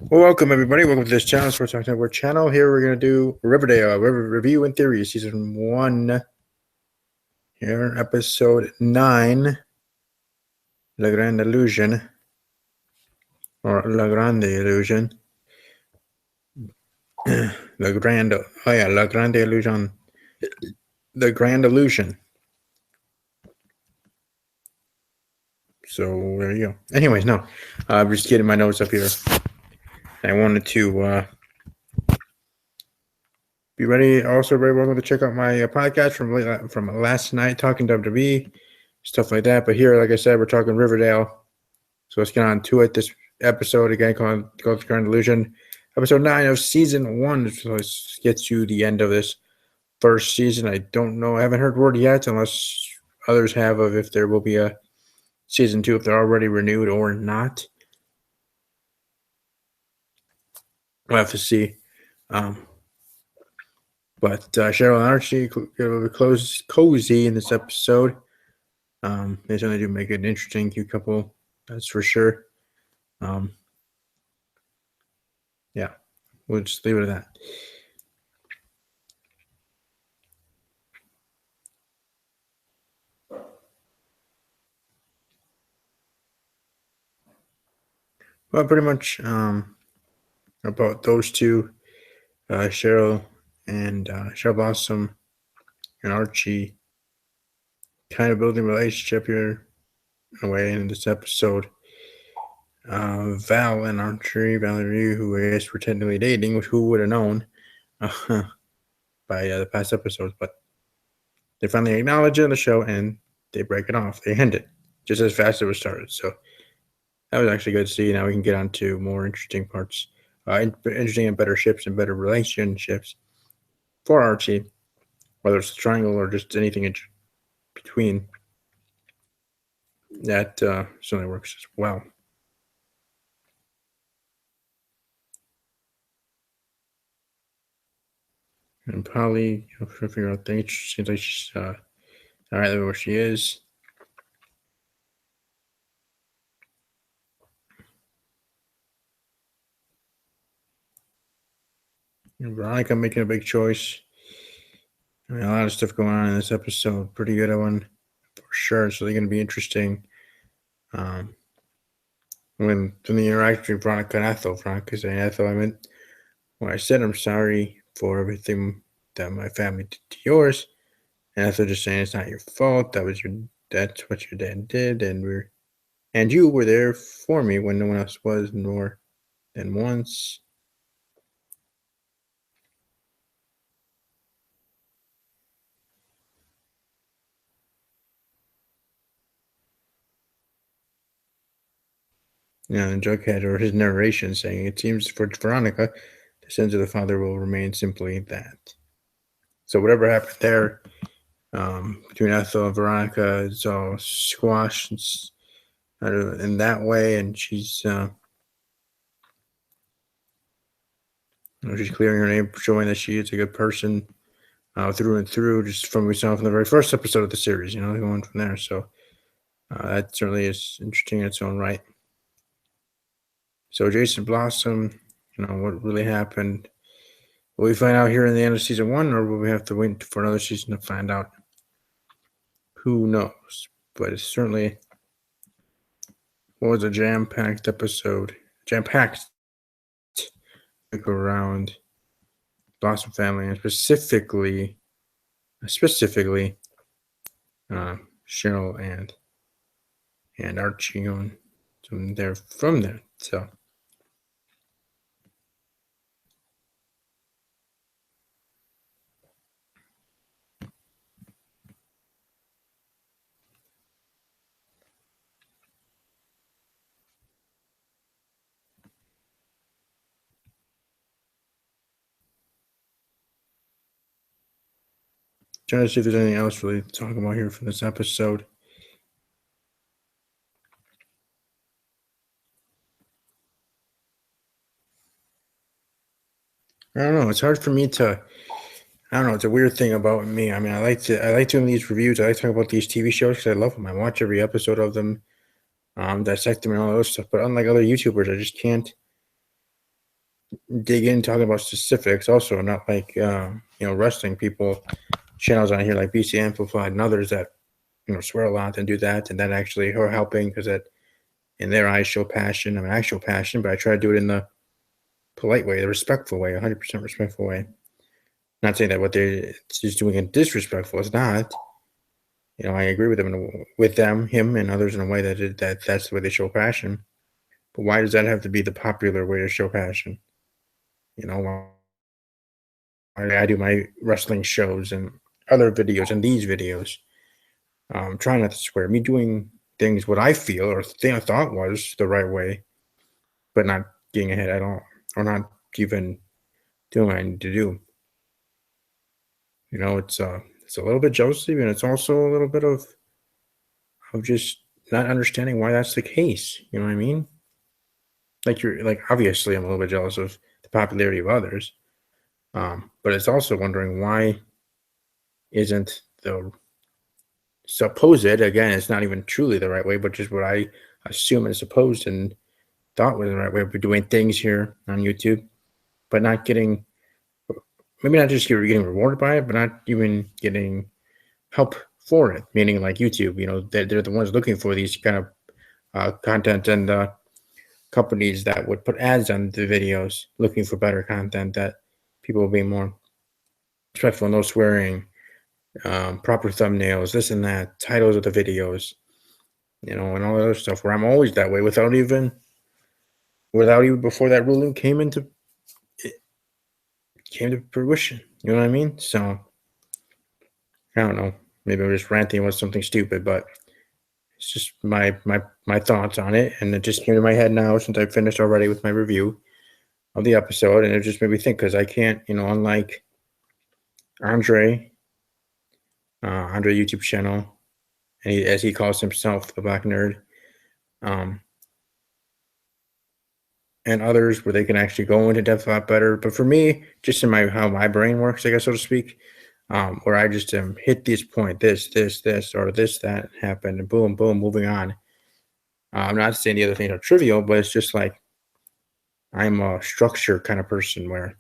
Well, welcome everybody. Welcome to this channel, Sports Talk Network channel. Here we're gonna do Riverdale review and theory, season 1. Here, episode 9, La Grande Illusion, or La Grande Illusion. La Grande Illusion. The Grand Illusion. So there you go. Anyways, no, I'm just getting my notes up here. I wanted to be ready. Also, very welcome to check out my podcast from last night, talking WWE, stuff like that. But here, like I said, we're talking Riverdale. So let's get on to it. This episode again called Grand Illusion, episode 9 of season 1. So let's get to the end of this first season. I don't know. I haven't heard word yet, unless others have, of if there will be a season 2, if they're already renewed or not. We'll have to see. But Cheryl and Archie get a little cozy in this episode. They certainly do make an interesting cute couple, that's for sure. Yeah, we'll just leave it at that. Well, pretty much about those two, Cheryl Blossom and Archie, kind of building a relationship here in a way in this episode. Val and Archie, Valerie, who I guess were technically dating, which who would have known by the past episodes, but they finally acknowledge it in the show and they break it off. They end it just as fast as it was started. So that was actually good to see. Now we can get on to more interesting parts, interesting and better ships and better relationships for Archie, whether it's a triangle or just anything in between. That certainly works as well. And Polly, trying to figure out things. Seems like she's all right where she is. And Veronica making a big choice. I mean, a lot of stuff going on in this episode. Pretty good one for sure. So they're going to be interesting. When the interaction with Veronica and Ethel, Veronica saying, Ethel, I meant when I said I'm sorry for everything that my family did to yours, and Ethel just saying it's not your fault. That's what your dad did, and you were there for me when no one else was, nor than once. And Jughead, or his narration, saying it seems for Veronica, the sins of the father will remain simply that. So whatever happened there between Ethel and Veronica is all squashed in that way, and she's she's clearing her name, showing that she is a good person through and through, just from what we saw from the very first episode of the series, going from there. So that certainly is interesting in its own right. So Jason Blossom, what really happened? Will we find out here in the end of season 1, or will we have to wait for another season to find out? Who knows? But it certainly was a jam-packed episode. Jam-packed around Blossom family, and specifically Cheryl and Archie going from there. So trying to see if there's anything else really to talk about here from this episode. I don't know. It's hard for me to. I don't know. It's a weird thing about me. I mean, I like doing these reviews. I like talking about these TV shows because I love them. I watch every episode of them, dissect them and all those stuff. But unlike other YouTubers, I just can't dig in talking about specifics also, not like wrestling people channels on here like BC Amplified and others that swear a lot and do that, and that actually are helping because that in their eyes show passion, I mean actual passion, but I try to do it in the polite way, the respectful way, 100% respectful way. Not saying that what they're just doing it disrespectful. It's not. I agree with him, and others in a way that's the way they show passion. But why does that have to be the popular way to show passion? Why I do my wrestling shows and other videos and these videos, trying not to swear, me doing things what I feel or think I thought was the right way, but not getting ahead at all, or not even doing what I need to do. It's a little bit jealousy, and it's also a little bit of just not understanding why that's the case. You know what I mean? Like you're like obviously I'm a little bit jealous of the popularity of others, but it's also wondering why isn't the supposed again? It's not even truly the right way, but just what I assume is supposed and thought was the right way of doing things here on YouTube, but not getting maybe not just getting rewarded by it, but not even getting help for it. Meaning like YouTube, they're the ones looking for these kind of content and companies that would put ads on the videos looking for better content that people will be more respectful, no swearing, proper thumbnails, this and that, titles of the videos, and all that other stuff. Where I'm always that way without even before that ruling came to fruition. You know what I mean? So I don't know. Maybe I'm just ranting about something stupid, but it's just my thoughts on it, and it just came to my head now since I finished already with my review of the episode, and it just made me think because I can't, unlike Andre, Andre YouTube channel, and as he calls himself, the Black Nerd, um, and others where they can actually go into depth a lot better. But for me, just in how my brain works, I guess so to speak, where I just hit this point, this, or this that happened, and boom, boom, moving on. I'm not saying the other things are trivial, but it's just like I'm a structure kind of person where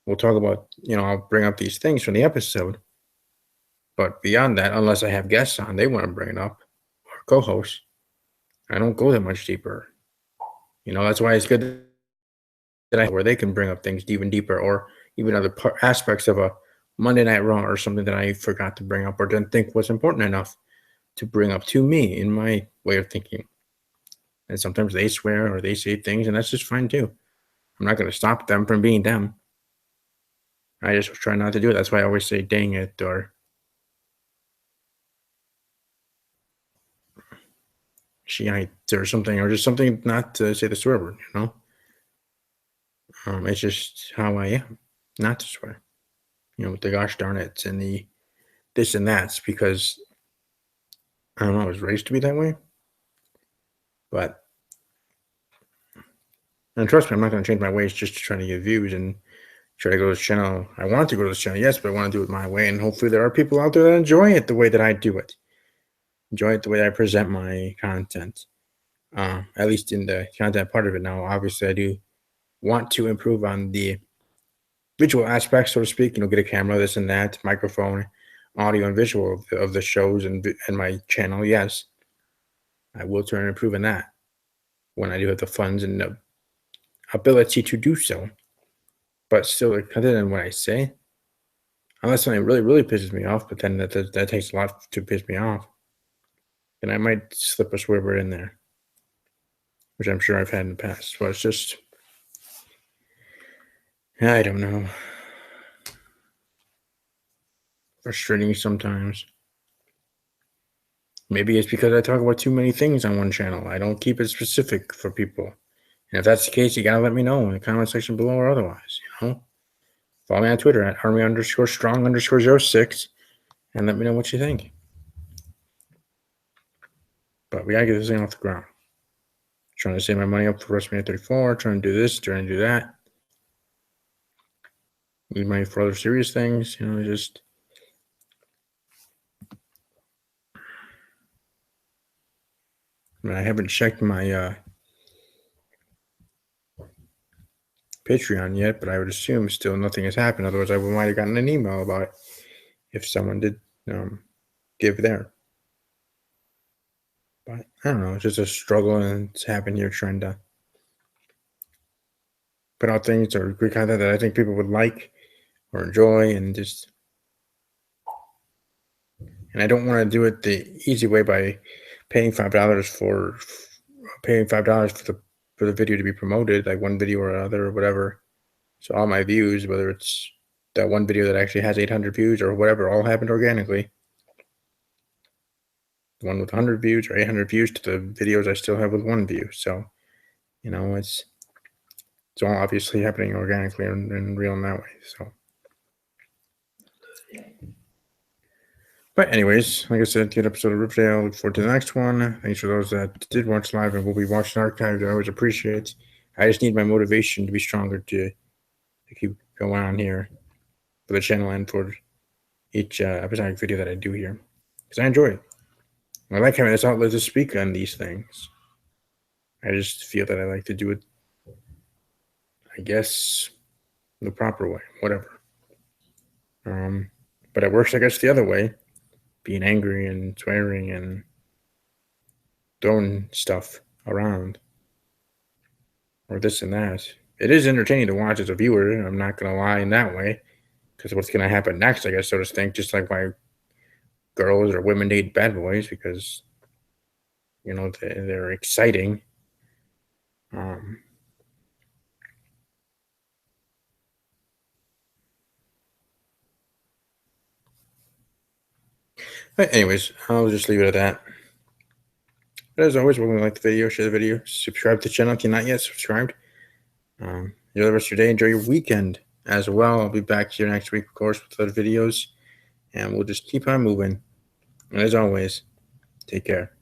we'll talk about, I'll bring up these things from the episode, but beyond that, unless I have guests on, they want to bring it up or co-hosts, I don't go that much deeper. That's why it's good that I where they can bring up things even deeper or even other aspects of a Monday Night Raw or something that I forgot to bring up or didn't think was important enough to bring up to me in my way of thinking. And sometimes they swear or they say things, and that's just fine too. I'm not going to stop them from being them. I just try not to do it. That's why I always say "dang it" or "shite" or something, or just something not to say the swear word. It's just how I am, not to swear. With the gosh darn it and the this and that's because I don't know. I was raised to be that way, but and trust me, I'm not going to change my ways just to try to get views and try to go to this channel. I want to go to this channel, yes, but I want to do it my way, and hopefully there are people out there that enjoy it the way that I do it, enjoy it the way I present my content. At least in the content part of it. Now, obviously, I do want to improve on the visual aspects, so to speak. Get a camera, this and that, microphone, audio, and visual of the shows and my channel. Yes, I will try and improve on that when I do have the funds and the ability to do so. But still, other than what I say, unless something really, really pisses me off, but then that takes a lot to piss me off, then I might slip a swear word in there, which I'm sure I've had in the past. But it's just, I don't know, frustrating sometimes. Maybe it's because I talk about too many things on one channel. I don't keep it specific for people. And if that's the case, you gotta let me know in the comment section below or otherwise. Follow me on Twitter at army_strong_06 and let me know what you think. But we gotta get this thing off the ground. Trying to save my money up for WrestleMania 34, trying to do this, trying to do that. Need money for other serious things, just I haven't checked my Patreon yet, but I would assume still nothing has happened. Otherwise, I might have gotten an email about it if someone did give there. But I don't know. It's just a struggle, and it's happened here trying to put out things or good content that I think people would like or enjoy, and I don't want to do it the easy way by paying $5 for the video to be promoted, like one video or another or whatever. So all my views, whether it's that one video that actually has 800 views or whatever, all happened organically. The one with 100 views or 800 views to the videos I still have with one view. So, it's all obviously happening organically and real in that way. So, but anyways, like I said, good episode of Riverdale. Look forward to the next one. Thanks for those that did watch live and will be watching archived. I always appreciate it. I just need my motivation to be stronger to keep going on here for the channel and for each episodic video that I do here, because I enjoy it. I like having this outlet to speak on these things. I just feel that I like to do it, I guess, the proper way, whatever. But it works, I guess, the other way, being angry and swearing and throwing stuff around or this and that. It is entertaining to watch as a viewer. I'm not going to lie in that way, because what's going to happen next, I guess, so to speak, just like why girls or women date bad boys, because, they're exciting. But anyways, I'll just leave it at that. But as always, when you like the video, share the video, subscribe to the channel if you're not yet subscribed. Enjoy the rest of your day. Enjoy your weekend as well. I'll be back here next week, of course, with other videos, and we'll just keep on moving. And as always, take care.